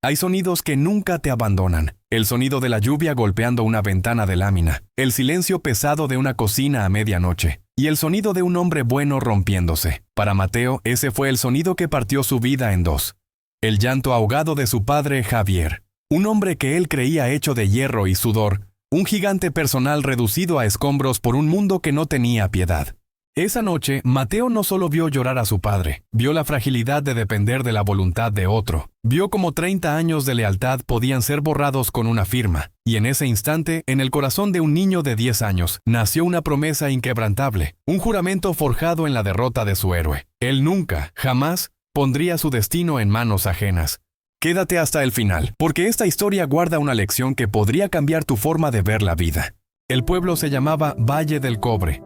Hay sonidos que nunca te abandonan. El sonido de la lluvia golpeando una ventana de lámina, el silencio pesado de una cocina a medianoche, y el sonido de un hombre bueno rompiéndose. Para Mateo, ese fue el sonido que partió su vida en dos. El llanto ahogado de su padre Javier, un hombre que él creía hecho de hierro y sudor, un gigante personal reducido a escombros por un mundo que no tenía piedad. Esa noche, Mateo no solo vio llorar a su padre, vio la fragilidad de depender de la voluntad de otro, vio cómo 30 años de lealtad podían ser borrados con una firma, y en ese instante, en el corazón de un niño de 10 años, nació una promesa inquebrantable, un juramento forjado en la derrota de su héroe. Él nunca, jamás, pondría su destino en manos ajenas. Quédate hasta el final, porque esta historia guarda una lección que podría cambiar tu forma de ver la vida. El pueblo se llamaba Valle del Cobre,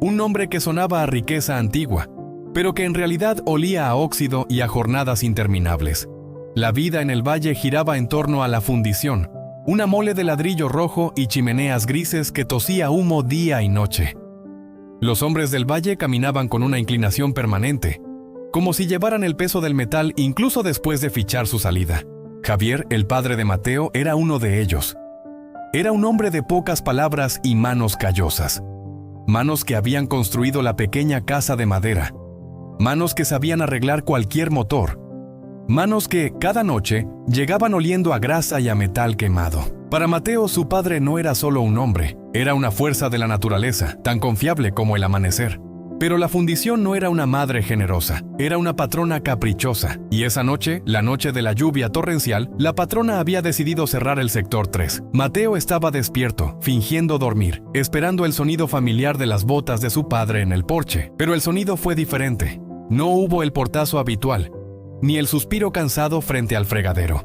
un nombre que sonaba a riqueza antigua, pero que en realidad olía a óxido y a jornadas interminables. La vida en el valle giraba en torno a la fundición, una mole de ladrillo rojo y chimeneas grises que tosía humo día y noche. Los hombres del valle caminaban con una inclinación permanente, como si llevaran el peso del metal incluso después de fichar su salida. Javier, el padre de Mateo, era uno de ellos. Era un hombre de pocas palabras y manos callosas. Manos que habían construido la pequeña casa de madera. Manos que sabían arreglar cualquier motor. Manos que, cada noche, llegaban oliendo a grasa y a metal quemado. Para Mateo, su padre no era solo un hombre, era una fuerza de la naturaleza, tan confiable como el amanecer. Pero la fundición no era una madre generosa, era una patrona caprichosa. Y esa noche, la noche de la lluvia torrencial, la patrona había decidido cerrar el sector 3. Mateo estaba despierto, fingiendo dormir, esperando el sonido familiar de las botas de su padre en el porche. Pero el sonido fue diferente. No hubo el portazo habitual, ni el suspiro cansado frente al fregadero.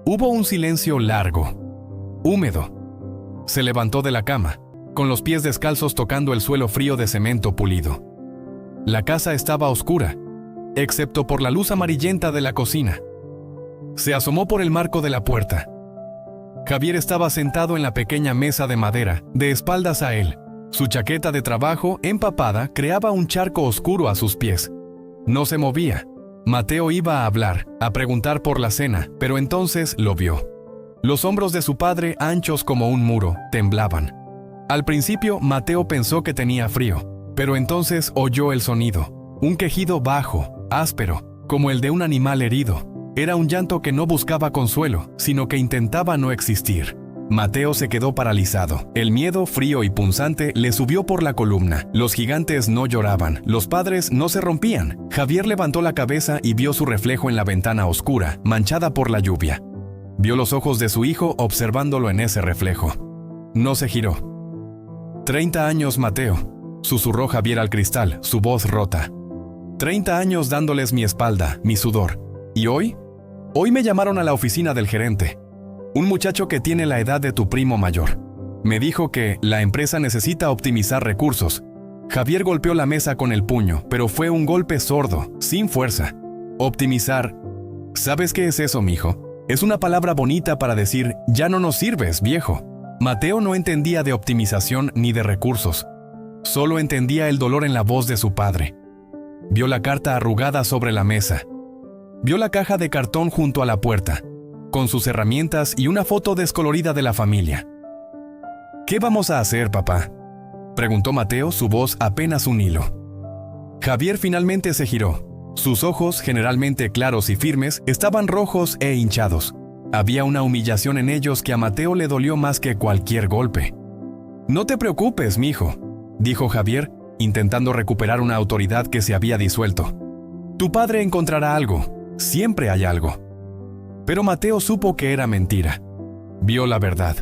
Hubo un silencio largo, húmedo. Se levantó de la cama, con los pies descalzos tocando el suelo frío de cemento pulido. La casa estaba oscura, excepto por la luz amarillenta de la cocina. Se asomó por el marco de la puerta. Javier estaba sentado en la pequeña mesa de madera, de espaldas a él. Su chaqueta de trabajo, empapada, creaba un charco oscuro a sus pies. No se movía. Mateo iba a hablar, a preguntar por la cena, pero entonces lo vio. Los hombros de su padre, anchos como un muro, temblaban. Al principio, Mateo pensó que tenía frío, pero entonces oyó el sonido. Un quejido bajo, áspero, como el de un animal herido. Era un llanto que no buscaba consuelo, sino que intentaba no existir. Mateo se quedó paralizado. El miedo, frío y punzante, le subió por la columna. Los gigantes no lloraban, los padres no se rompían. Javier levantó la cabeza y vio su reflejo en la ventana oscura, manchada por la lluvia. Vio los ojos de su hijo observándolo en ese reflejo. No se giró. 30 años, Mateo, susurró Javier al cristal, su voz rota. 30 años dándoles mi espalda, mi sudor. ¿Y hoy? Hoy me llamaron a la oficina del gerente. Un muchacho que tiene la edad de tu primo mayor. Me dijo que la empresa necesita optimizar recursos. Javier golpeó la mesa con el puño, pero fue un golpe sordo, sin fuerza. Optimizar. ¿Sabes qué es eso, mijo? Es una palabra bonita para decir, ya no nos sirves, viejo. Mateo no entendía de optimización ni de recursos. Solo entendía el dolor en la voz de su padre. Vio la carta arrugada sobre la mesa. Vio la caja de cartón junto a la puerta, con sus herramientas y una foto descolorida de la familia. ¿Qué vamos a hacer, papá?, preguntó Mateo, su voz apenas un hilo. Javier finalmente se giró. Sus ojos, generalmente claros y firmes, estaban rojos e hinchados. Había una humillación en ellos que a Mateo le dolió más que cualquier golpe. «No te preocupes, mijo», dijo Javier, intentando recuperar una autoridad que se había disuelto. «Tu padre encontrará algo. Siempre hay algo». Pero Mateo supo que era mentira. Vio la verdad.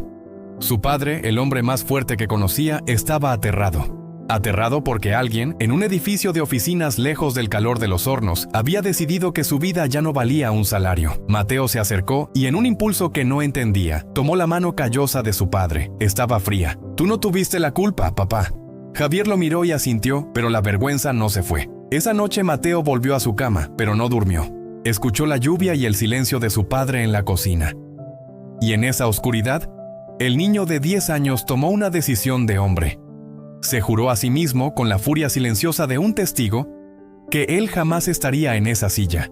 Su padre, el hombre más fuerte que conocía, estaba aterrado. Aterrado porque alguien, en un edificio de oficinas lejos del calor de los hornos, había decidido que su vida ya no valía un salario. Mateo se acercó y, en un impulso que no entendía, tomó la mano callosa de su padre. Estaba fría. «Tú no tuviste la culpa, papá». Javier lo miró y asintió, pero la vergüenza no se fue. Esa noche Mateo volvió a su cama, pero no durmió. Escuchó la lluvia y el silencio de su padre en la cocina. Y en esa oscuridad, el niño de 10 años tomó una decisión de hombre. Se juró a sí mismo, con la furia silenciosa de un testigo, que él jamás estaría en esa silla.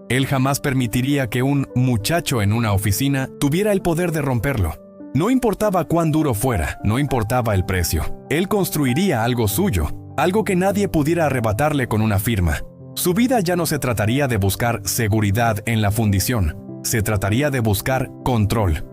Él jamás permitiría que un muchacho en una oficina tuviera el poder de romperlo. No importaba cuán duro fuera, no importaba el precio. Él construiría algo suyo, algo que nadie pudiera arrebatarle con una firma. Su vida ya no se trataría de buscar seguridad en la fundición, se trataría de buscar control.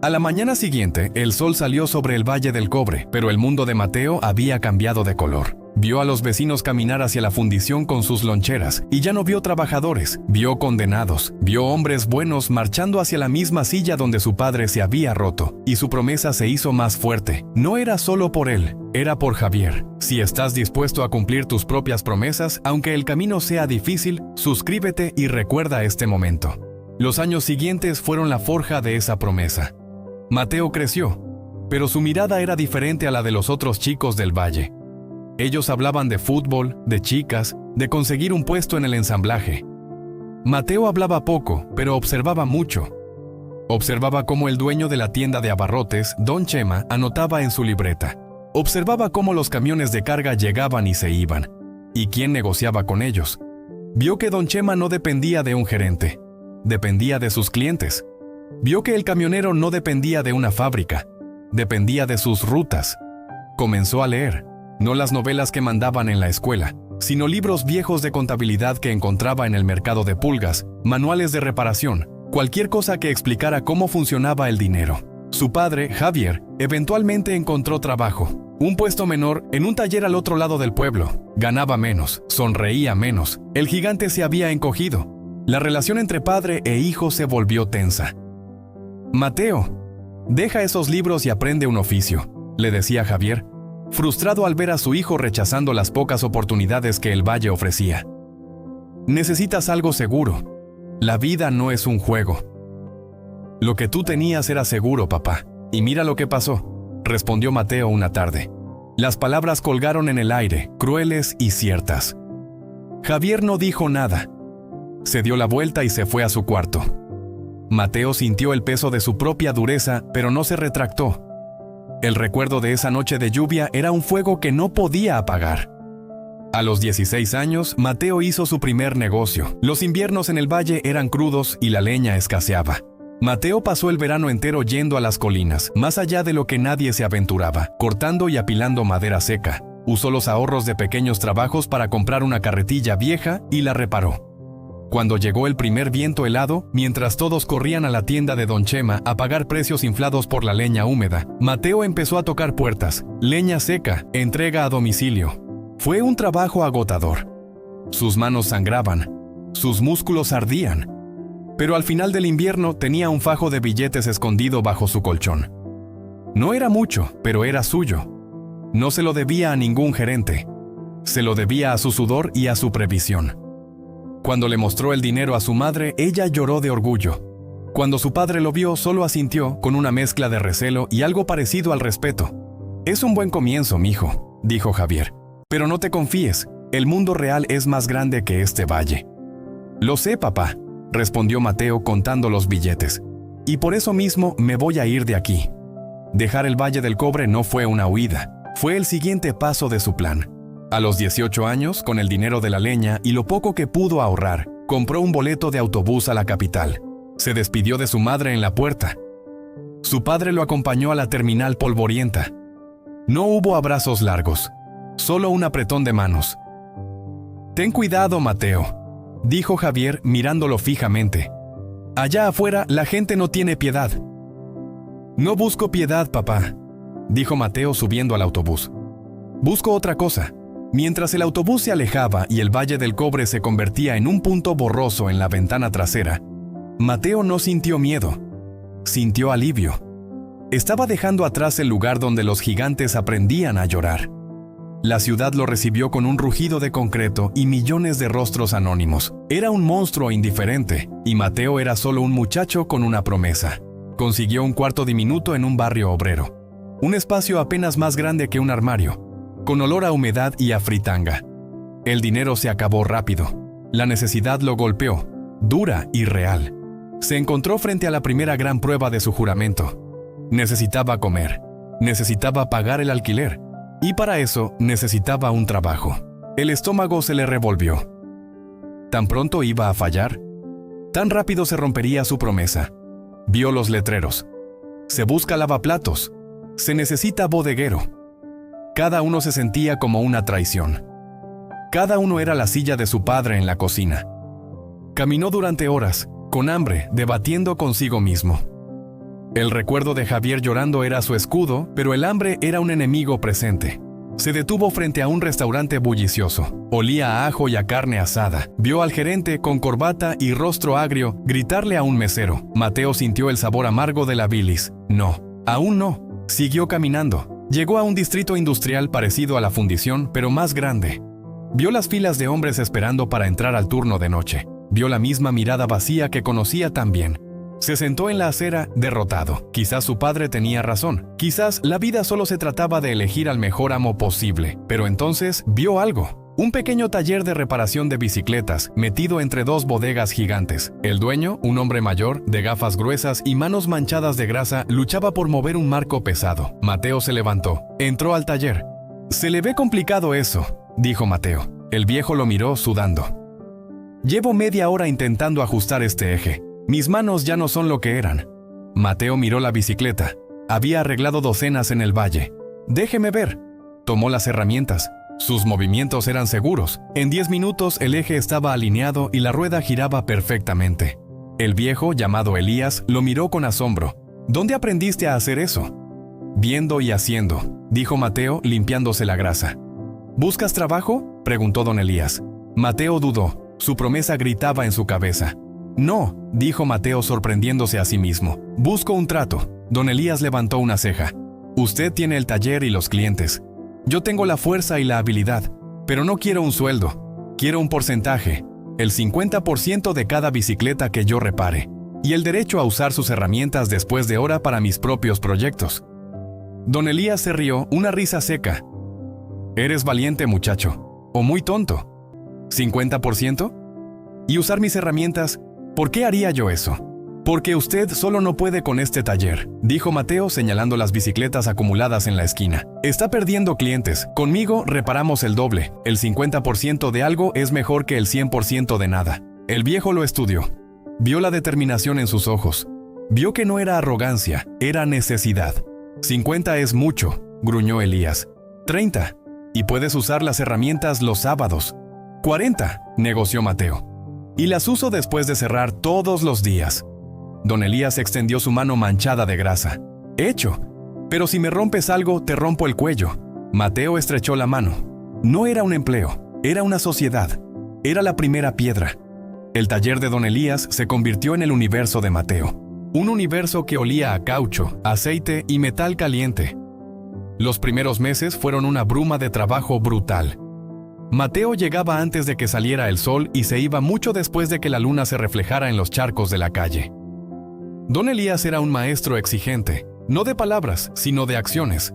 A la mañana siguiente, el sol salió sobre el Valle del Cobre, pero el mundo de Mateo había cambiado de color. Vio a los vecinos caminar hacia la fundición con sus loncheras, y ya no vio trabajadores, vio condenados, vio hombres buenos marchando hacia la misma silla donde su padre se había roto, y su promesa se hizo más fuerte. No era solo por él, era por Javier. Si estás dispuesto a cumplir tus propias promesas, aunque el camino sea difícil, suscríbete y recuerda este momento. Los años siguientes fueron la forja de esa promesa. Mateo creció, pero su mirada era diferente a la de los otros chicos del valle. Ellos hablaban de fútbol, de chicas, de conseguir un puesto en el ensamblaje. Mateo hablaba poco, pero observaba mucho. Observaba cómo el dueño de la tienda de abarrotes, Don Chema, anotaba en su libreta. Observaba cómo los camiones de carga llegaban y se iban, y quién negociaba con ellos. Vio que Don Chema no dependía de un gerente, dependía de sus clientes. Vio que el camionero no dependía de una fábrica, dependía de sus rutas. Comenzó a leer, no las novelas que mandaban en la escuela, sino libros viejos de contabilidad que encontraba en el mercado de pulgas, manuales de reparación, cualquier cosa que explicara cómo funcionaba el dinero. Su padre, Javier, eventualmente encontró trabajo, un puesto menor en un taller al otro lado del pueblo. Ganaba menos, sonreía menos, el gigante se había encogido. La relación entre padre e hijo se volvió tensa. Mateo, deja esos libros y aprende un oficio, le decía Javier, frustrado al ver a su hijo rechazando las pocas oportunidades que el valle ofrecía. Necesitas algo seguro. La vida no es un juego. Lo que tú tenías era seguro, papá. Y mira lo que pasó, respondió Mateo una tarde. Las palabras colgaron en el aire, crueles y ciertas. Javier no dijo nada. Se dio la vuelta y se fue a su cuarto. Mateo sintió el peso de su propia dureza, pero no se retractó. El recuerdo de esa noche de lluvia era un fuego que no podía apagar. A los 16 años, Mateo hizo su primer negocio. Los inviernos en el valle eran crudos y la leña escaseaba. Mateo pasó el verano entero yendo a las colinas, más allá de lo que nadie se aventuraba, cortando y apilando madera seca. Usó los ahorros de pequeños trabajos para comprar una carretilla vieja y la reparó. Cuando llegó el primer viento helado, mientras todos corrían a la tienda de Don Chema a pagar precios inflados por la leña húmeda, Mateo empezó a tocar puertas, leña seca, entrega a domicilio. Fue un trabajo agotador. Sus manos sangraban, sus músculos ardían, pero al final del invierno tenía un fajo de billetes escondido bajo su colchón. No era mucho, pero era suyo. No se lo debía a ningún gerente. Se lo debía a su sudor y a su previsión. Cuando le mostró el dinero a su madre, ella lloró de orgullo. Cuando su padre lo vio, solo asintió con una mezcla de recelo y algo parecido al respeto. «Es un buen comienzo, mijo», dijo Javier. «Pero no te confíes, el mundo real es más grande que este valle». «Lo sé, papá», respondió Mateo contando los billetes. «Y por eso mismo me voy a ir de aquí». Dejar el Valle del Cobre no fue una huida, fue el siguiente paso de su plan. A los 18 años, con el dinero de la leña y lo poco que pudo ahorrar, compró un boleto de autobús a la capital. Se despidió de su madre en la puerta. Su padre lo acompañó a la terminal polvorienta. No hubo abrazos largos, solo un apretón de manos. «Ten cuidado, Mateo», dijo Javier mirándolo fijamente. «Allá afuera la gente no tiene piedad». «No busco piedad, papá», dijo Mateo subiendo al autobús. «Busco otra cosa». Mientras el autobús se alejaba y el Valle del Cobre se convertía en un punto borroso en la ventana trasera, Mateo no sintió miedo, sintió alivio. Estaba dejando atrás el lugar donde los gigantes aprendían a llorar. La ciudad lo recibió con un rugido de concreto y millones de rostros anónimos. Era un monstruo indiferente, y Mateo era solo un muchacho con una promesa. Consiguió un cuarto diminuto en un barrio obrero, un espacio apenas más grande que un armario, con olor a humedad y a fritanga. El dinero se acabó rápido. La necesidad lo golpeó, dura y real. Se encontró frente a la primera gran prueba de su juramento. Necesitaba comer, necesitaba pagar el alquiler, y para eso necesitaba un trabajo. El estómago se le revolvió. ¿Tan pronto iba a fallar? Tan rápido se rompería su promesa. Vio los letreros. Se busca lavaplatos. Se necesita bodeguero. Cada uno se sentía como una traición. Cada uno era la silla de su padre en la cocina. Caminó durante horas, con hambre, debatiendo consigo mismo. El recuerdo de Javier llorando era su escudo, pero el hambre era un enemigo presente. Se detuvo frente a un restaurante bullicioso. Olía a ajo y a carne asada. Vio al gerente, con corbata y rostro agrio, gritarle a un mesero. Mateo sintió el sabor amargo de la bilis. No, aún no. Siguió caminando. Llegó a un distrito industrial parecido a la fundición, pero más grande. Vio las filas de hombres esperando para entrar al turno de noche. Vio la misma mirada vacía que conocía tan bien. Se sentó en la acera, derrotado. Quizás su padre tenía razón. Quizás la vida solo se trataba de elegir al mejor amo posible. Pero entonces vio algo. Un pequeño taller de reparación de bicicletas, metido entre dos bodegas gigantes. El dueño, un hombre mayor, de gafas gruesas y manos manchadas de grasa, luchaba por mover un marco pesado. Mateo se levantó. Entró al taller. «Se le ve complicado eso», dijo Mateo. El viejo lo miró sudando. «Llevo media hora intentando ajustar este eje. Mis manos ya no son lo que eran». Mateo miró la bicicleta. Había arreglado docenas en el valle. «Déjeme ver». Tomó las herramientas. Sus movimientos eran seguros. En 10 minutos el eje estaba alineado y la rueda giraba perfectamente. El viejo, llamado Elías, lo miró con asombro. «¿Dónde aprendiste a hacer eso?» «Viendo y haciendo», dijo Mateo, limpiándose la grasa. «¿Buscas trabajo?», preguntó don Elías. Mateo dudó. Su promesa gritaba en su cabeza. «No», dijo Mateo sorprendiéndose a sí mismo. «Busco un trato». Don Elías levantó una ceja. «Usted tiene el taller y los clientes. Yo tengo la fuerza y la habilidad, pero no quiero un sueldo. Quiero un porcentaje, el 50% de cada bicicleta que yo repare, y el derecho a usar sus herramientas después de hora para mis propios proyectos». Don Elías se rió, una risa seca. «Eres valiente, muchacho, o muy tonto. ¿50%? ¿Y usar mis herramientas? ¿Por qué haría yo eso?» «Porque usted solo no puede con este taller», dijo Mateo señalando las bicicletas acumuladas en la esquina. «Está perdiendo clientes. Conmigo reparamos el doble. El 50% de algo es mejor que el 100% de nada». El viejo lo estudió. Vio la determinación en sus ojos. Vio que no era arrogancia, era necesidad. «50 es mucho», gruñó Elías. «30. Y puedes usar las herramientas los sábados». «40», negoció Mateo. «Y las uso después de cerrar todos los días». Don Elías extendió su mano manchada de grasa. «Hecho. Pero si me rompes algo, te rompo el cuello». Mateo estrechó la mano. No era un empleo, era una sociedad. Era la primera piedra. El taller de don Elías se convirtió en el universo de Mateo. Un universo que olía a caucho, aceite y metal caliente. Los primeros meses fueron una bruma de trabajo brutal. Mateo llegaba antes de que saliera el sol y se iba mucho después de que la luna se reflejara en los charcos de la calle. Don Elías era un maestro exigente, no de palabras, sino de acciones.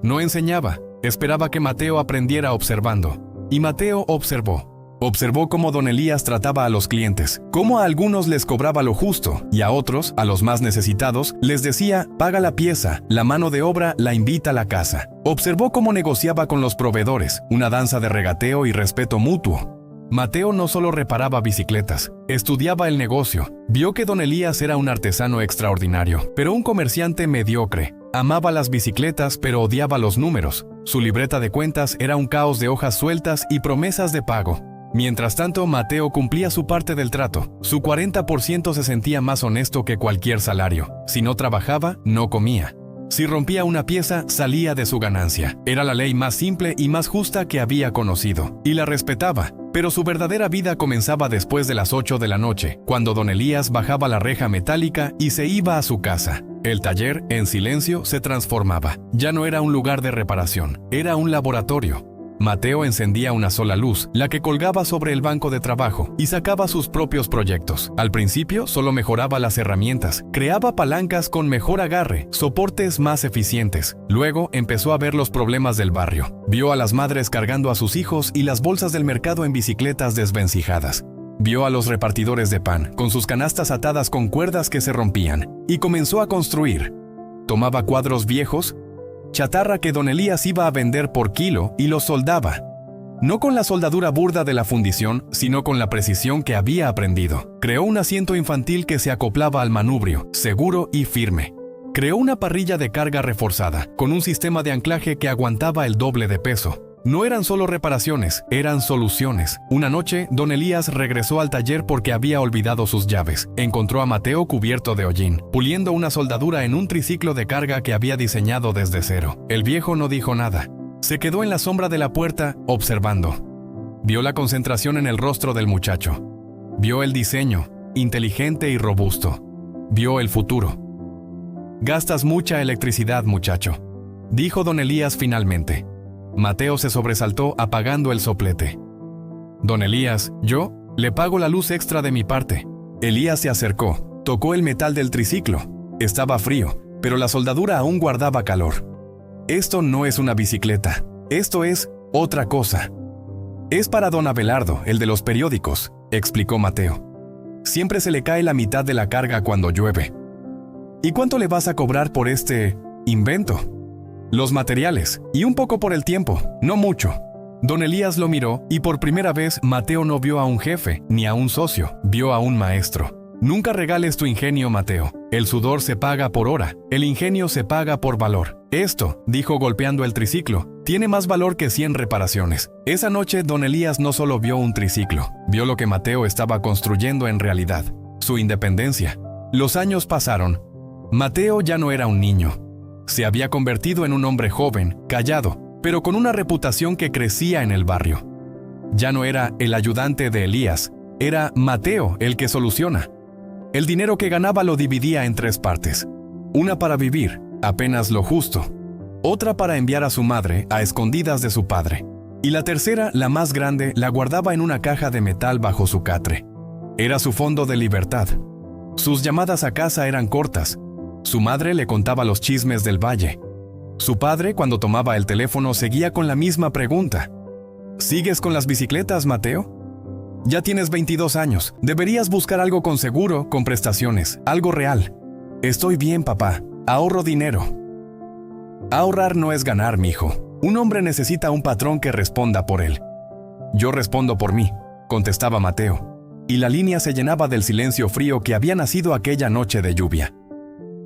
No enseñaba, esperaba que Mateo aprendiera observando. Y Mateo observó. Observó cómo don Elías trataba a los clientes, cómo a algunos les cobraba lo justo y a otros, a los más necesitados, les decía, paga la pieza, la mano de obra la invita a la casa. Observó cómo negociaba con los proveedores, una danza de regateo y respeto mutuo. Mateo no solo reparaba bicicletas, estudiaba el negocio. Vio que don Elías era un artesano extraordinario, pero un comerciante mediocre. Amaba las bicicletas, pero odiaba los números. Su libreta de cuentas era un caos de hojas sueltas y promesas de pago. Mientras tanto, Mateo cumplía su parte del trato. Su 40% se sentía más honesto que cualquier salario. Si no trabajaba, no comía. Si rompía una pieza, salía de su ganancia. Era la ley más simple y más justa que había conocido, y la respetaba. Pero su verdadera vida comenzaba después de las 8 de la noche, cuando don Elías bajaba la reja metálica y se iba a su casa. El taller, en silencio, se transformaba. Ya no era un lugar de reparación, era un laboratorio. Mateo encendía una sola luz, la que colgaba sobre el banco de trabajo, y sacaba sus propios proyectos. Al principio solo mejoraba las herramientas, creaba palancas con mejor agarre, soportes más eficientes. Luego empezó a ver los problemas del barrio. Vio a las madres cargando a sus hijos y las bolsas del mercado en bicicletas desvencijadas. Vio a los repartidores de pan, con sus canastas atadas con cuerdas que se rompían, y comenzó a construir. Tomaba cuadros viejos, chatarra que don Elías iba a vender por kilo, y los soldaba. No con la soldadura burda de la fundición, sino con la precisión que había aprendido. Creó un asiento infantil que se acoplaba al manubrio, seguro y firme. Creó una parrilla de carga reforzada, con un sistema de anclaje que aguantaba el doble de peso. No eran solo reparaciones, eran soluciones. Una noche, don Elías regresó al taller porque había olvidado sus llaves. Encontró a Mateo cubierto de hollín, puliendo una soldadura en un triciclo de carga que había diseñado desde cero. El viejo no dijo nada. Se quedó en la sombra de la puerta, observando. Vio la concentración en el rostro del muchacho. Vio el diseño, inteligente y robusto. Vio el futuro. «Gastas mucha electricidad, muchacho», dijo don Elías finalmente. Mateo se sobresaltó apagando el soplete. «Don Elías, yo le pago la luz extra de mi parte». Elías se acercó, tocó el metal del triciclo. Estaba frío, pero la soldadura aún guardaba calor. «Esto no es una bicicleta, esto es otra cosa». «Es para don Abelardo, el de los periódicos», explicó Mateo. «Siempre se le cae la mitad de la carga cuando llueve». «¿Y cuánto le vas a cobrar por este invento?» «Los materiales, y un poco por el tiempo, no mucho». Don Elías lo miró, y por primera vez Mateo no vio a un jefe, ni a un socio, vio a un maestro. «Nunca regales tu ingenio, Mateo. El sudor se paga por hora, el ingenio se paga por valor. Esto», dijo golpeando el triciclo, «tiene más valor que 100 reparaciones». Esa noche don Elías no solo vio un triciclo, vio lo que Mateo estaba construyendo en realidad, su independencia. Los años pasaron. Mateo ya no era un niño. Se había convertido en un hombre joven, callado, pero con una reputación que crecía en el barrio. Ya no era el ayudante de Elías, era Mateo el que soluciona. El dinero que ganaba lo dividía en 3 partes. Una para vivir, apenas lo justo. Otra para enviar a su madre a escondidas de su padre. Y la tercera, la más grande, la guardaba en una caja de metal bajo su catre. Era su fondo de libertad. Sus llamadas a casa eran cortas. Su madre le contaba los chismes del valle. Su padre, cuando tomaba el teléfono, seguía con la misma pregunta. «¿Sigues con las bicicletas, Mateo? Ya tienes 22 años. Deberías buscar algo con seguro, con prestaciones, algo real». «Estoy bien, papá. Ahorro dinero». «Ahorrar no es ganar, mijo. Un hombre necesita un patrón que responda por él». «Yo respondo por mí», contestaba Mateo. Y la línea se llenaba del silencio frío que había nacido aquella noche de lluvia.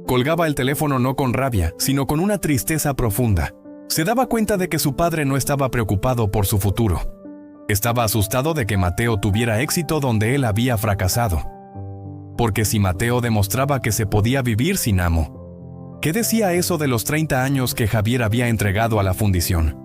Colgaba el teléfono no con rabia, sino con una tristeza profunda. Se daba cuenta de que su padre no estaba preocupado por su futuro. Estaba asustado de que Mateo tuviera éxito donde él había fracasado. Porque si Mateo demostraba que se podía vivir sin amo, ¿qué decía eso de los 30 años que Javier había entregado a la fundición?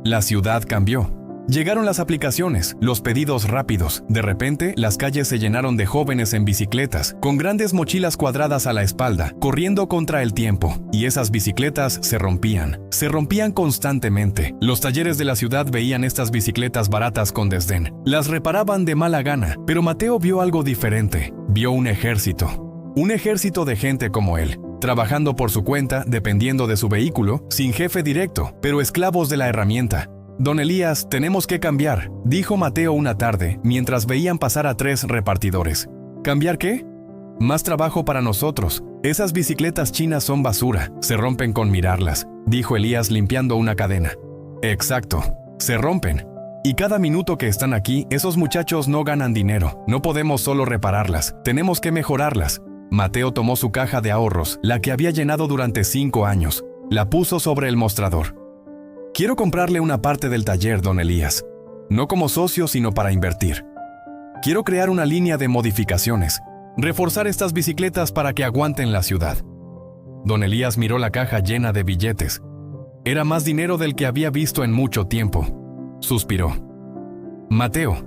La ciudad cambió. Llegaron las aplicaciones, los pedidos rápidos. De repente, las calles se llenaron de jóvenes en bicicletas, con grandes mochilas cuadradas a la espalda, corriendo contra el tiempo. Y esas bicicletas se rompían constantemente. Los talleres de la ciudad veían estas bicicletas baratas con desdén. Las reparaban de mala gana, pero Mateo vio algo diferente. Vio un ejército de gente como él, trabajando por su cuenta, dependiendo de su vehículo, sin jefe directo, pero esclavos de la herramienta. «Don Elías, tenemos que cambiar», dijo Mateo una tarde, mientras veían pasar a 3 repartidores. «¿Cambiar qué?» «Más trabajo para nosotros. Esas bicicletas chinas son basura, se rompen con mirarlas», dijo Elías limpiando una cadena. «Exacto, se rompen. Y cada minuto que están aquí, esos muchachos no ganan dinero. No podemos solo repararlas, tenemos que mejorarlas». Mateo tomó su caja de ahorros, la que había llenado durante 5 años. La puso sobre el mostrador. «Quiero comprarle una parte del taller, don Elías. No como socio, sino para invertir. Quiero crear una línea de modificaciones, reforzar estas bicicletas para que aguanten la ciudad». Don Elías miró la caja llena de billetes. Era más dinero del que había visto en mucho tiempo. Suspiró. «Mateo,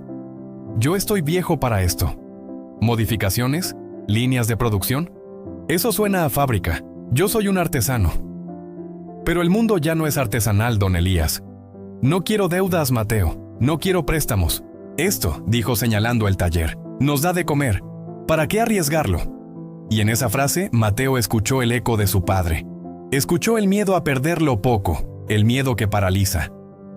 yo estoy viejo para esto. ¿Modificaciones? ¿Líneas de producción? Eso suena a fábrica. Yo soy un artesano». «Pero el mundo ya no es artesanal, don Elías. No quiero deudas, Mateo. No quiero préstamos. Esto», dijo señalando el taller, «nos da de comer. ¿Para qué arriesgarlo?» Y en esa frase, Mateo escuchó el eco de su padre. Escuchó el miedo a perder lo poco, el miedo que paraliza.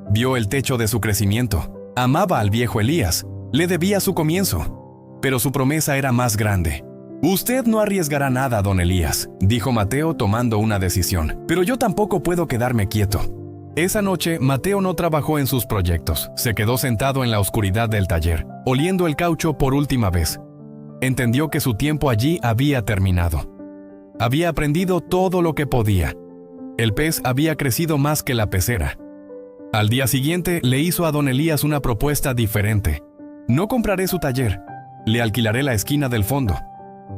Vio el techo de su crecimiento. Amaba al viejo Elías. Le debía su comienzo. Pero su promesa era más grande. «Usted no arriesgará nada, don Elías», dijo Mateo tomando una decisión. «Pero yo tampoco puedo quedarme quieto. Esa noche, Mateo no trabajó en sus proyectos. Se quedó sentado en la oscuridad del taller, oliendo el caucho por última vez. Entendió que su tiempo allí había terminado. Había aprendido todo lo que podía. El pez había crecido más que la pecera. Al día siguiente, le hizo a don Elías una propuesta diferente. No compraré su taller. Le alquilaré la esquina del fondo.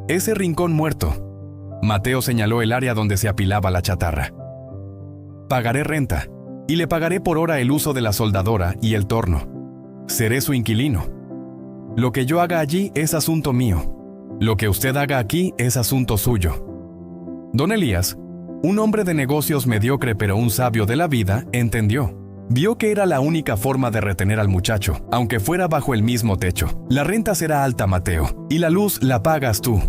Ese rincón muerto. Mateo señaló el área donde se apilaba la chatarra. Pagaré renta. Y le pagaré por hora el uso de la soldadora y el torno. Seré su inquilino. Lo que yo haga allí es asunto mío. Lo que usted haga aquí es asunto suyo. Don Elías, un hombre de negocios mediocre pero un sabio de la vida, entendió. Vio que era la única forma de retener al muchacho, aunque fuera bajo el mismo techo. La renta será alta, Mateo, y la luz la pagas tú.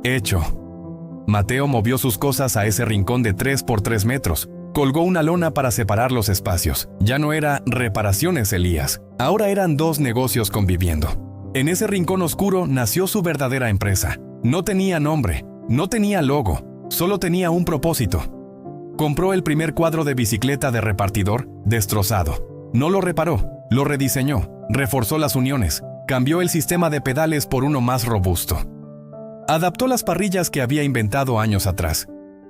Hecho. Mateo movió sus cosas a ese rincón de 3 por 3 metros. Colgó una lona para separar los espacios. Ya no era Reparaciones Elías. Ahora eran 2 negocios conviviendo. En ese rincón oscuro nació su verdadera empresa. No tenía nombre, no tenía logo, solo tenía un propósito. Compró el primer cuadro de bicicleta de repartidor, destrozado. No lo reparó, lo rediseñó, reforzó las uniones, cambió el sistema de pedales por uno más robusto. Adaptó las parrillas que había inventado años atrás.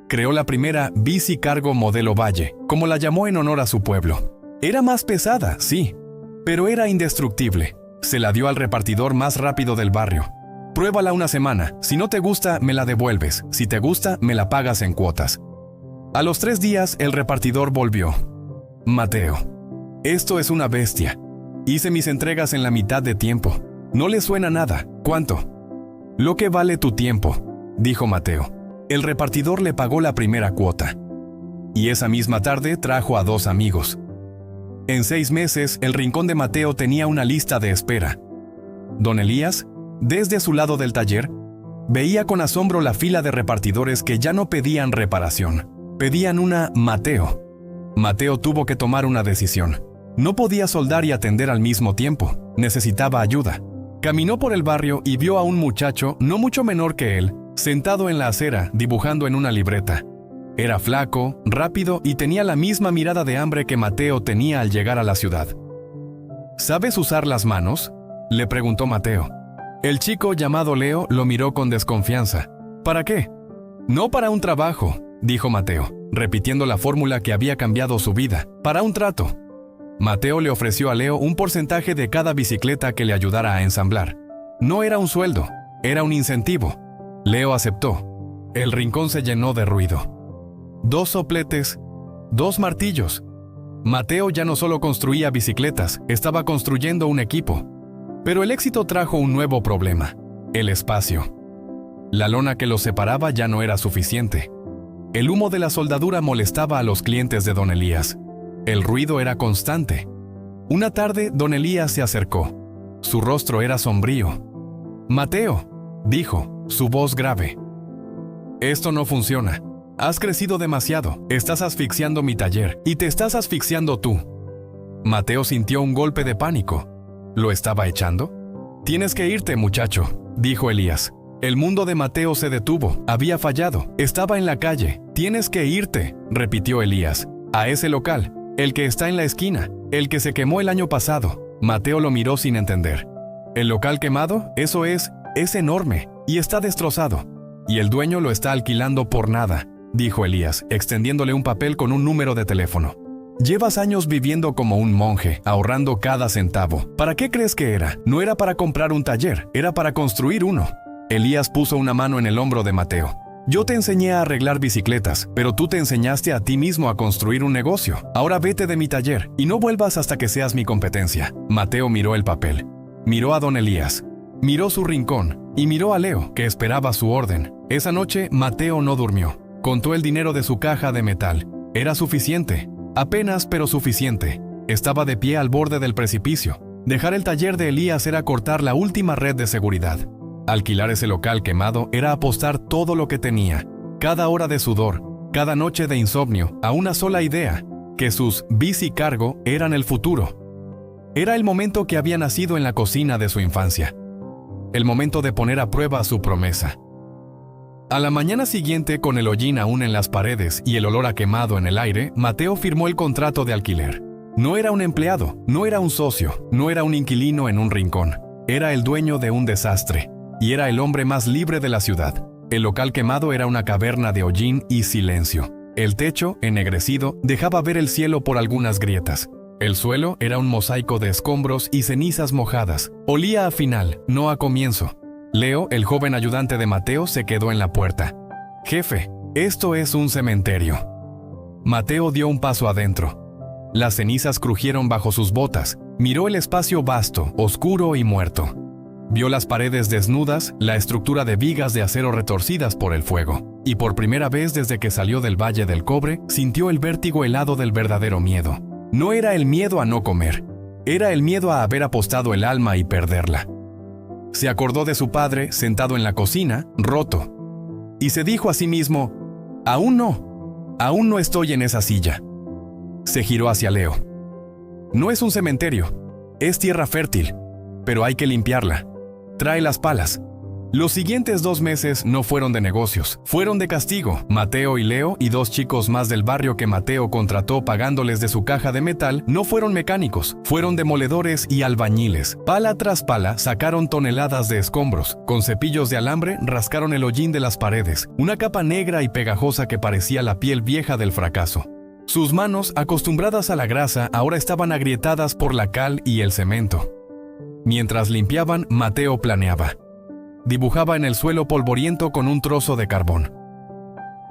Creó la primera bici cargo modelo Valle, como la llamó en honor a su pueblo. Era más pesada, sí, pero era indestructible. Se la dio al repartidor más rápido del barrio. Pruébala una semana. Si no te gusta, me la devuelves. Si te gusta, me la pagas en cuotas. A los 3 días, el repartidor volvió. Mateo, esto es una bestia. Hice mis entregas en la mitad de tiempo. No le suena nada. ¿Cuánto? Lo que vale tu tiempo, dijo Mateo. El repartidor le pagó la primera cuota. Y esa misma tarde trajo a 2 amigos. En 6 meses, el rincón de Mateo tenía una lista de espera. Don Elías, desde su lado del taller, veía con asombro la fila de repartidores que ya no pedían reparación. Pedían una Mateo. Mateo tuvo que tomar una decisión. No podía soldar y atender al mismo tiempo. Necesitaba ayuda. Caminó por el barrio y vio a un muchacho, no mucho menor que él, sentado en la acera, dibujando en una libreta. Era flaco, rápido y tenía la misma mirada de hambre que Mateo tenía al llegar a la ciudad. ¿Sabes usar las manos?, le preguntó Mateo. El chico llamado Leo lo miró con desconfianza. ¿Para qué? No para un trabajo, dijo Mateo, repitiendo la fórmula que había cambiado su vida. Para un trato. Mateo le ofreció a Leo un porcentaje de cada bicicleta que le ayudara a ensamblar. No era un sueldo, era un incentivo. Leo aceptó. El rincón se llenó de ruido. 2 sopletes, 2 martillos. Mateo ya no solo construía bicicletas, estaba construyendo un equipo. Pero el éxito trajo un nuevo problema: el espacio. La lona que los separaba ya no era suficiente. El humo de la soldadura molestaba a los clientes de don Elías. El ruido era constante. Una tarde, don Elías se acercó. Su rostro era sombrío. «Mateo», dijo, su voz grave. «Esto no funciona. Has crecido demasiado. Estás asfixiando mi taller y te estás asfixiando tú». Mateo sintió un golpe de pánico. ¿Lo estaba echando? «Tienes que irte, muchacho», dijo Elías. El mundo de Mateo se detuvo. Había fallado. Estaba en la calle. «Tienes que irte», repitió Elías. «A ese local. El que está en la esquina. El que se quemó el año pasado». Mateo lo miró sin entender. «¿El local quemado? Eso es enorme y está destrozado. Y el dueño lo está alquilando por nada», dijo Elías, extendiéndole un papel con un número de teléfono. «Llevas años viviendo como un monje, ahorrando cada centavo. ¿Para qué crees que era? No era para comprar un taller, era para construir uno». Elías puso una mano en el hombro de Mateo. «Yo te enseñé a arreglar bicicletas, pero tú te enseñaste a ti mismo a construir un negocio. Ahora vete de mi taller y no vuelvas hasta que seas mi competencia». Mateo miró el papel. Miró a don Elías. Miró su rincón y miró a Leo, que esperaba su orden. Esa noche, Mateo no durmió. Contó el dinero de su caja de metal. Era suficiente. Apenas, pero suficiente. Estaba de pie al borde del precipicio. Dejar el taller de Elías era cortar la última red de seguridad. Alquilar ese local quemado era apostar todo lo que tenía, cada hora de sudor, cada noche de insomnio, a una sola idea, que sus bici cargo eran el futuro. Era el momento que había nacido en la cocina de su infancia. El momento de poner a prueba su promesa. A la mañana siguiente, con el hollín aún en las paredes y el olor a quemado en el aire, Mateo firmó el contrato de alquiler. No era un empleado, no era un socio, no era un inquilino en un rincón. Era el dueño de un desastre, y era el hombre más libre de la ciudad. El local quemado era una caverna de hollín y silencio. El techo, ennegrecido, dejaba ver el cielo por algunas grietas. El suelo era un mosaico de escombros y cenizas mojadas. Olía a final, no a comienzo. Leo, el joven ayudante de Mateo, se quedó en la puerta. «Jefe, esto es un cementerio». Mateo dio un paso adentro. Las cenizas crujieron bajo sus botas. Miró el espacio vasto, oscuro y muerto. Vio las paredes desnudas, la estructura de vigas de acero retorcidas por el fuego. Y por primera vez desde que salió del Valle del Cobre, sintió el vértigo helado del verdadero miedo. No era el miedo a no comer. Era el miedo a haber apostado el alma y perderla. Se acordó de su padre, sentado en la cocina, roto. Y se dijo a sí mismo, aún no estoy en esa silla. Se giró hacia Leo. No es un cementerio, es tierra fértil, pero hay que limpiarla. Trae las palas. Los siguientes 2 meses no fueron de negocios, fueron de castigo. Mateo y Leo y 2 chicos más del barrio que Mateo contrató pagándoles de su caja de metal no fueron mecánicos, fueron demoledores y albañiles. Pala tras pala sacaron toneladas de escombros. Con cepillos de alambre rascaron el hollín de las paredes, una capa negra y pegajosa que parecía la piel vieja del fracaso. Sus manos, acostumbradas a la grasa, ahora estaban agrietadas por la cal y el cemento. Mientras limpiaban, Mateo planeaba. Dibujaba en el suelo polvoriento con un trozo de carbón.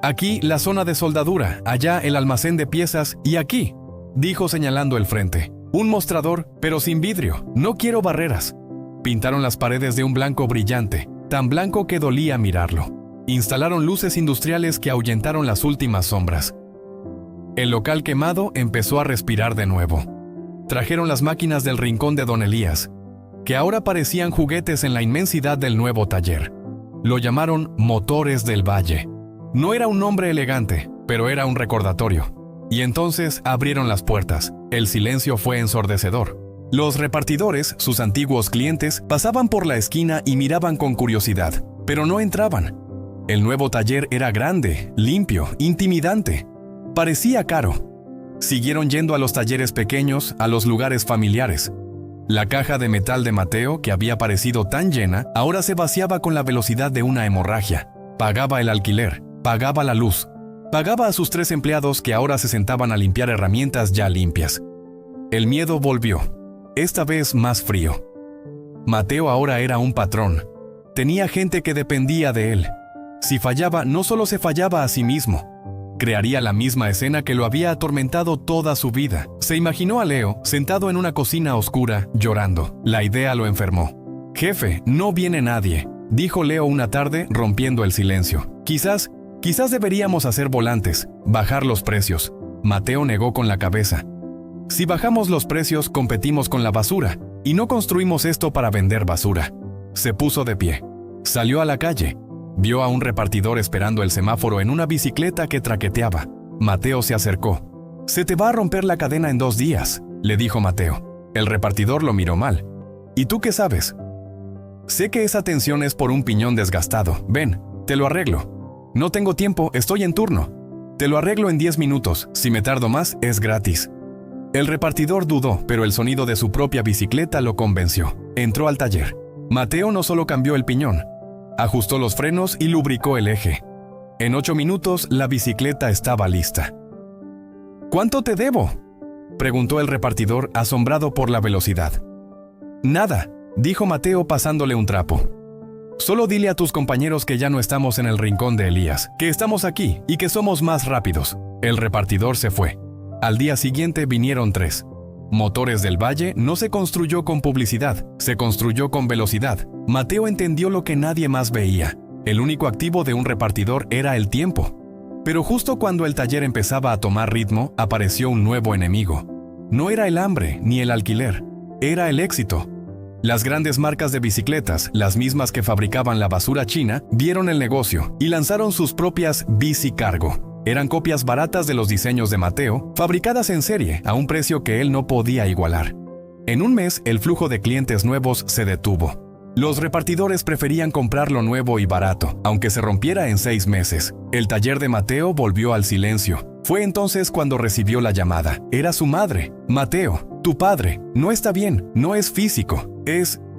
Aquí la zona de soldadura, allá el almacén de piezas y aquí, dijo señalando el frente, un mostrador, pero sin vidrio, no quiero barreras. Pintaron las paredes de un blanco brillante, tan blanco que dolía mirarlo. Instalaron luces industriales que ahuyentaron las últimas sombras. El local quemado empezó a respirar de nuevo. Trajeron las máquinas del rincón de Don Elías, que ahora parecían juguetes en la inmensidad del nuevo taller. Lo llamaron Motores del Valle. No era un nombre elegante, pero era un recordatorio. Y entonces abrieron las puertas. El silencio fue ensordecedor. Los repartidores, sus antiguos clientes, pasaban por la esquina y miraban con curiosidad, pero no entraban. El nuevo taller era grande, limpio, intimidante. Parecía caro. Siguieron yendo a los talleres pequeños, a los lugares familiares. La caja de metal de Mateo, que había parecido tan llena, ahora se vaciaba con la velocidad de una hemorragia. Pagaba el alquiler, pagaba la luz, pagaba a sus 3 empleados que ahora se sentaban a limpiar herramientas ya limpias. El miedo volvió, esta vez más frío. Mateo ahora era un patrón. Tenía gente que dependía de él. Si fallaba, no solo se fallaba a sí mismo. Crearía la misma escena que lo había atormentado toda su vida. Se imaginó a Leo sentado en una cocina oscura, llorando. La idea lo enfermó. «Jefe, no viene nadie», dijo Leo una tarde, rompiendo el silencio. Quizás deberíamos hacer volantes, bajar los precios». Mateo negó con la cabeza. «Si bajamos los precios, competimos con la basura, y no construimos esto para vender basura». Se puso de pie. Salió a la calle. Vio a un repartidor esperando el semáforo en una bicicleta que traqueteaba. Mateo se acercó. «Se te va a romper la cadena en 2 días», le dijo Mateo. El repartidor lo miró mal. «¿Y tú qué sabes?» «Sé que esa tensión es por un piñón desgastado. Ven, te lo arreglo». «No tengo tiempo, estoy en turno». «Te lo arreglo en 10 minutos. Si me tardo más, es gratis». El repartidor dudó, pero el sonido de su propia bicicleta lo convenció. Entró al taller. Mateo no solo cambió el piñón, ajustó los frenos y lubricó el eje. En 8 minutos, la bicicleta estaba lista. «¿Cuánto te debo?», preguntó el repartidor, asombrado por la velocidad. «Nada», dijo Mateo pasándole un trapo. «Solo dile a tus compañeros que ya no estamos en el rincón de Elías, que estamos aquí y que somos más rápidos». El repartidor se fue. Al día siguiente vinieron 3. Motores del Valle no se construyó con publicidad, se construyó con velocidad. Mateo entendió lo que nadie más veía. El único activo de un repartidor era el tiempo. Pero justo cuando el taller empezaba a tomar ritmo, apareció un nuevo enemigo. No era el hambre ni el alquiler, era el éxito. Las grandes marcas de bicicletas, las mismas que fabricaban la basura china, vieron el negocio y lanzaron sus propias bici cargo. Eran copias baratas de los diseños de Mateo, fabricadas en serie a un precio que él no podía igualar. En un mes, el flujo de clientes nuevos se detuvo. Los repartidores preferían comprarlo nuevo y barato, aunque se rompiera en 6 meses. El taller de Mateo volvió al silencio. Fue entonces cuando recibió la llamada. Era su madre. Mateo, tu padre, no está bien, no es físico,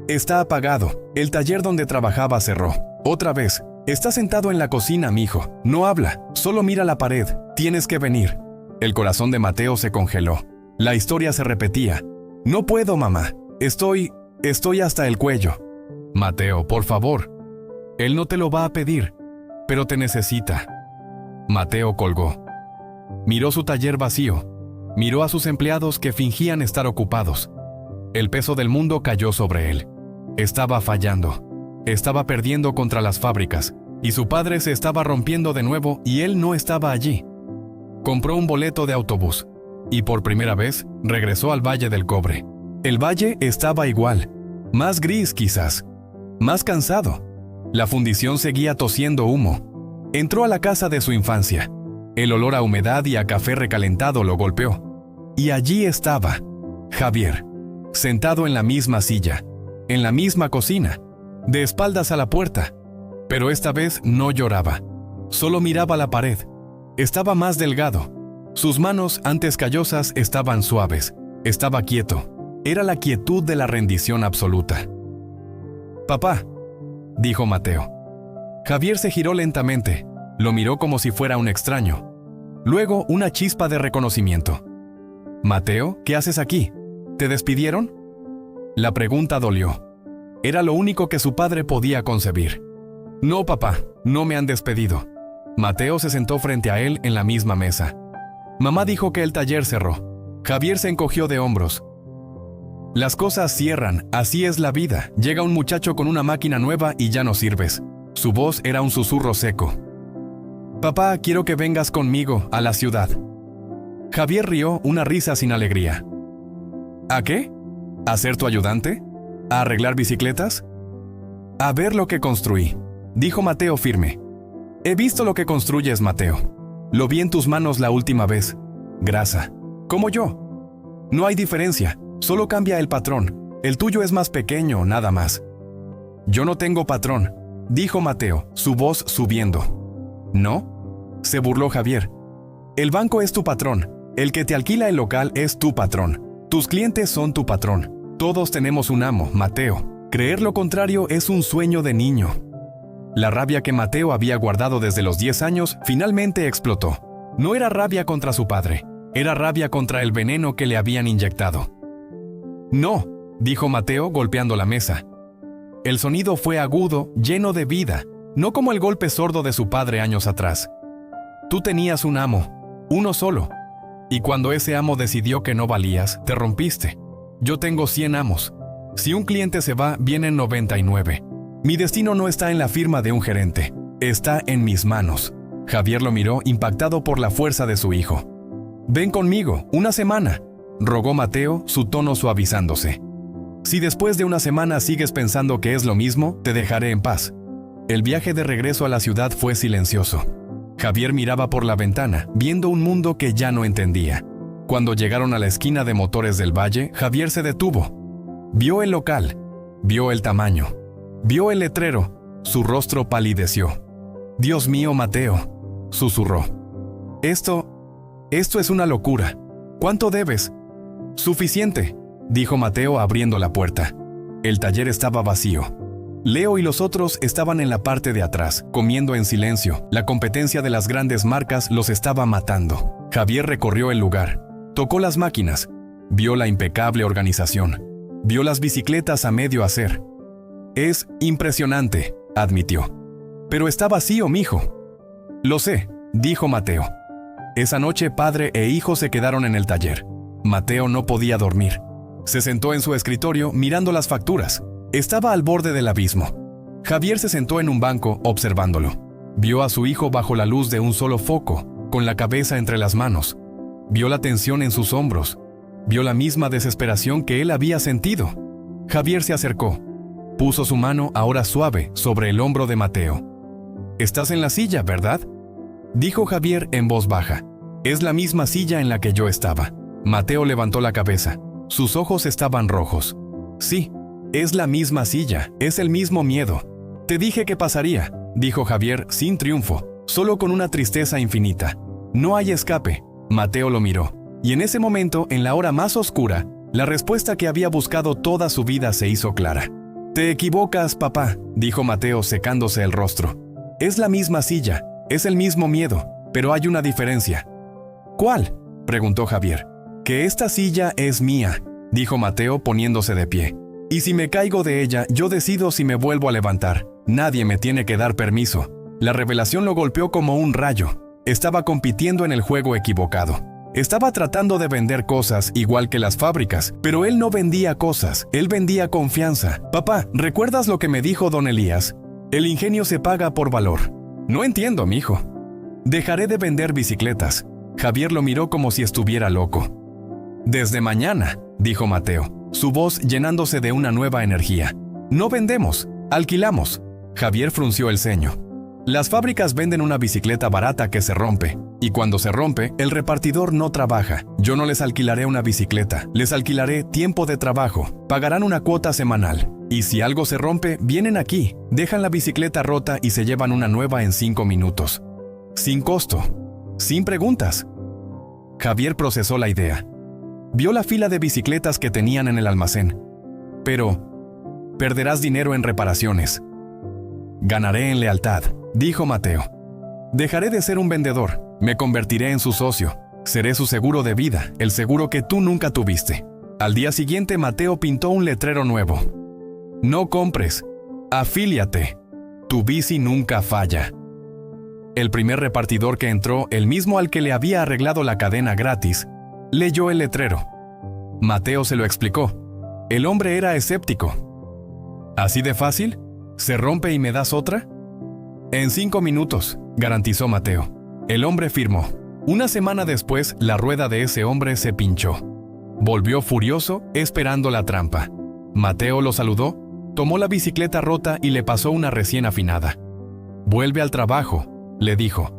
está apagado. El taller donde trabajaba cerró. Otra vez, está sentado en la cocina, mijo. No habla, solo mira la pared. Tienes que venir. El corazón de Mateo se congeló. La historia se repetía. No puedo, mamá. Estoy hasta el cuello. Mateo, por favor. Él no te lo va a pedir, pero te necesita. Mateo colgó. Miró su taller vacío. Miró a sus empleados que fingían estar ocupados. El peso del mundo cayó sobre él. Estaba fallando. Estaba perdiendo contra las fábricas. Y su padre se estaba rompiendo de nuevo y él no estaba allí. Compró un boleto de autobús. Y por primera vez, regresó al Valle del Cobre. El valle estaba igual. Más gris quizás. Más cansado. La fundición seguía tosiendo humo. Entró a la casa de su infancia. El olor a humedad y a café recalentado lo golpeó. Y allí estaba, Javier, sentado en la misma silla, en la misma cocina, de espaldas a la puerta. Pero esta vez no lloraba. Solo miraba la pared. Estaba más delgado. Sus manos, antes callosas, estaban suaves. Estaba quieto. Era la quietud de la rendición absoluta. «Papá», dijo Mateo. Javier se giró lentamente. Lo miró como si fuera un extraño. Luego, una chispa de reconocimiento. «Mateo, ¿qué haces aquí? ¿Te despidieron?» La pregunta dolió. Era lo único que su padre podía concebir. «No, papá, no me han despedido». Mateo se sentó frente a él en la misma mesa. Mamá dijo que el taller cerró. Javier se encogió de hombros. Las cosas cierran, así es la vida. Llega un muchacho con una máquina nueva y ya no sirves. Su voz era un susurro seco. «Papá, quiero que vengas conmigo a la ciudad». Javier rió, una risa sin alegría. «¿A qué? ¿A ser tu ayudante? ¿A arreglar bicicletas?» «A ver lo que construí», dijo Mateo firme. «He visto lo que construyes, Mateo. Lo vi en tus manos la última vez. Grasa. Como yo. No hay diferencia. Solo cambia el patrón. El tuyo es más pequeño, nada más». «Yo no tengo patrón», dijo Mateo, su voz subiendo. «¿No?», se burló Javier. «El banco es tu patrón. El que te alquila el local es tu patrón. Tus clientes son tu patrón. Todos tenemos un amo, Mateo. Creer lo contrario es un sueño de niño». La rabia que Mateo había guardado desde los 10 años finalmente explotó. No era rabia contra su padre. Era rabia contra el veneno que le habían inyectado. «No», dijo Mateo golpeando la mesa. El sonido fue agudo, lleno de vida, no como el golpe sordo de su padre años atrás. «Tú tenías un amo, uno solo, y cuando ese amo decidió que no valías, te rompiste. Yo tengo 100 amos. Si un cliente se va, vienen 99. Mi destino no está en la firma de un gerente, está en mis manos». Javier lo miró impactado por la fuerza de su hijo. «Ven conmigo, una semana», rogó Mateo, su tono suavizándose. «Si después de una semana sigues pensando que es lo mismo, te dejaré en paz». El viaje de regreso a la ciudad fue silencioso. Javier miraba por la ventana, viendo un mundo que ya no entendía. Cuando llegaron a la esquina de Motores del Valle, Javier se detuvo. Vio el local, vio el tamaño, vio el letrero, su rostro palideció. «Dios mío, Mateo», susurró. Esto es una locura. ¿Cuánto debes?» «Suficiente», dijo Mateo abriendo la puerta. El taller estaba vacío. Leo y los otros estaban en la parte de atrás, comiendo en silencio. La competencia de las grandes marcas los estaba matando. Javier recorrió el lugar. Tocó las máquinas. Vio la impecable organización. Vio las bicicletas a medio hacer. «Es impresionante», admitió. «Pero está vacío, mijo». «Lo sé», dijo Mateo. Esa noche padre e hijo se quedaron en el taller. Mateo no podía dormir. Se sentó en su escritorio mirando las facturas. Estaba al borde del abismo. Javier se sentó en un banco observándolo. Vio a su hijo bajo la luz de un solo foco, con la cabeza entre las manos. Vio la tensión en sus hombros. Vio la misma desesperación que él había sentido. Javier se acercó. Puso su mano, ahora suave, sobre el hombro de Mateo. «Estás en la silla, ¿verdad?», dijo Javier en voz baja. «Es la misma silla en la que yo estaba». Mateo levantó la cabeza. Sus ojos estaban rojos. «Sí», Es la misma silla, es el mismo miedo. Te dije que pasaría, dijo Javier sin triunfo, solo con una tristeza infinita. No hay escape. Mateo lo miró, y en ese momento, en la hora más oscura, la respuesta que había buscado toda su vida se hizo clara. Te equivocas, papá, dijo Mateo secándose el rostro. Es la misma silla, es el mismo miedo, pero hay una diferencia. ¿Cuál?, preguntó Javier. Que esta silla es mía, dijo Mateo poniéndose de pie. Y si me caigo de ella, yo decido si me vuelvo a levantar. Nadie me tiene que dar permiso. La revelación lo golpeó como un rayo. Estaba compitiendo en el juego equivocado. Estaba tratando de vender cosas igual que las fábricas, pero él no vendía cosas, él vendía confianza. Papá, ¿recuerdas lo que me dijo don Elías? El ingenio se paga por valor. No entiendo, mijo. Dejaré de vender bicicletas. Javier lo miró como si estuviera loco. Desde mañana, dijo Mateo, su voz llenándose de una nueva energía. No vendemos, alquilamos. Javier frunció el ceño. Las fábricas venden una bicicleta barata que se rompe, y cuando se rompe, el repartidor no trabaja. Yo no les alquilaré una bicicleta, les alquilaré tiempo de trabajo. Pagarán una cuota semanal. Y si algo se rompe, vienen aquí, dejan la bicicleta rota y se llevan una nueva en 5 minutos. Sin costo, sin preguntas. Javier procesó la idea. Vio la fila de bicicletas que tenían en el almacén. Pero, perderás dinero en reparaciones. Ganaré en lealtad, dijo Mateo. Dejaré de ser un vendedor, me convertiré en su socio. Seré su seguro de vida, el seguro que tú nunca tuviste. Al día siguiente, Mateo pintó un letrero nuevo. No compres, afíliate. Tu bici nunca falla. El primer repartidor que entró, el mismo al que le había arreglado la cadena gratis, leyó el letrero. Mateo se lo explicó. El hombre era escéptico. ¿Así de fácil? ¿Se rompe y me das otra? En 5 minutos, garantizó Mateo. El hombre firmó. Una semana después, la rueda de ese hombre se pinchó. Volvió furioso, esperando la trampa. Mateo lo saludó, tomó la bicicleta rota y le pasó una recién afinada. Vuelve al trabajo, le dijo.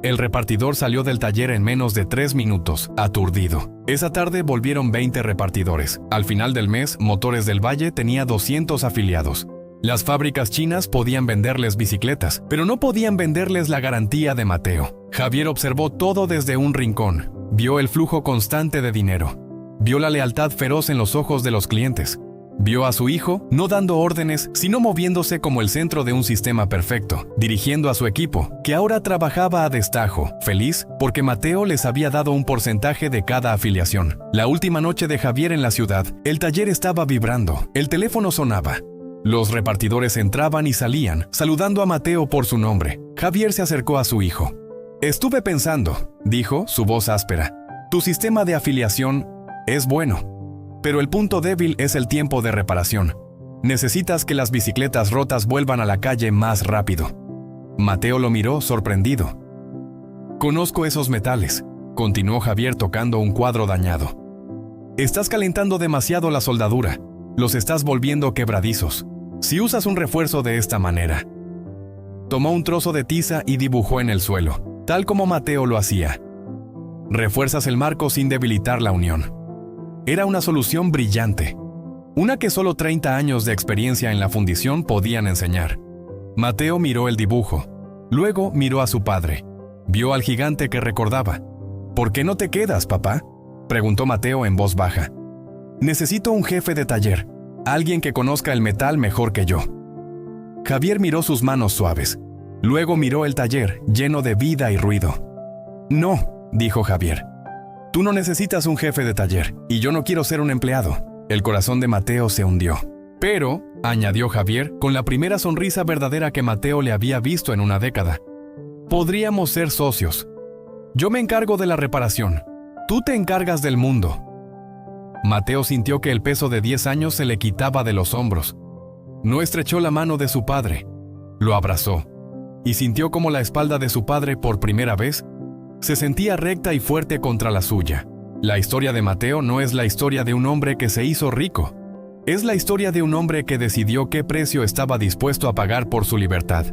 El repartidor salió del taller en menos de 3 minutos, aturdido. Esa tarde volvieron 20 repartidores. Al final del mes, Motores del Valle tenía 200 afiliados. Las fábricas chinas podían venderles bicicletas, pero no podían venderles la garantía de Mateo. Javier observó todo desde un rincón. Vio el flujo constante de dinero. Vio la lealtad feroz en los ojos de los clientes. Vio a su hijo no dando órdenes, sino moviéndose como el centro de un sistema perfecto, dirigiendo a su equipo, que ahora trabajaba a destajo, feliz porque Mateo les había dado un porcentaje de cada afiliación. La última noche de Javier en la ciudad, el taller estaba vibrando, el teléfono sonaba. Los repartidores entraban y salían, saludando a Mateo por su nombre. Javier se acercó a su hijo. Estuve pensando, dijo, su voz áspera. Tu sistema de afiliación es bueno, pero el punto débil es el tiempo de reparación. Necesitas que las bicicletas rotas vuelvan a la calle más rápido. Mateo lo miró sorprendido. Conozco esos metales, continuó Javier tocando un cuadro dañado. Estás calentando demasiado la soldadura, los estás volviendo quebradizos. Si usas un refuerzo de esta manera. Tomó un trozo de tiza y dibujó en el suelo, tal como Mateo lo hacía. Refuerzas el marco sin debilitar la unión. Era una solución brillante, una que solo 30 años de experiencia en la fundición podían enseñar. Mateo miró el dibujo, luego miró a su padre. Vio al gigante que recordaba. ¿Por qué no te quedas, papá?, preguntó Mateo en voz baja. Necesito un jefe de taller, alguien que conozca el metal mejor que yo. Javier miró sus manos suaves. Luego miró el taller, lleno de vida y ruido. No, dijo Javier. Tú no necesitas un jefe de taller, y yo no quiero ser un empleado. El corazón de Mateo se hundió. Pero, añadió Javier, con la primera sonrisa verdadera que Mateo le había visto en una década. Podríamos ser socios. Yo me encargo de la reparación. Tú te encargas del mundo. Mateo sintió que el peso de 10 años se le quitaba de los hombros. No estrechó la mano de su padre, lo abrazó, y sintió como la espalda de su padre por primera vez se sentía recta y fuerte contra la suya. La historia de Mateo no es la historia de un hombre que se hizo rico, es la historia de un hombre que decidió qué precio estaba dispuesto a pagar por su libertad.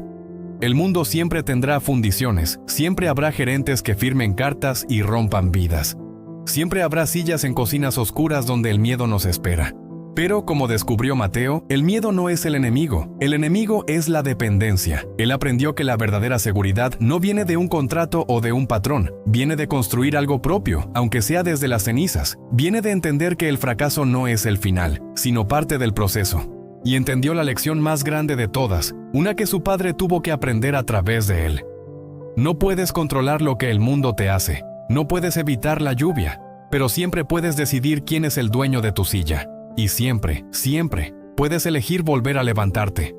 El mundo siempre tendrá fundiciones, siempre habrá gerentes que firmen cartas y rompan vidas. Siempre habrá sillas en cocinas oscuras donde el miedo nos espera. Pero, como descubrió Mateo, el miedo no es el enemigo es la dependencia. Él aprendió que la verdadera seguridad no viene de un contrato o de un patrón, viene de construir algo propio, aunque sea desde las cenizas. Viene de entender que el fracaso no es el final, sino parte del proceso. Y entendió la lección más grande de todas, una que su padre tuvo que aprender a través de él. No puedes controlar lo que el mundo te hace, no puedes evitar la lluvia, pero siempre puedes decidir quién es el dueño de tu silla. Y siempre, siempre, puedes elegir volver a levantarte.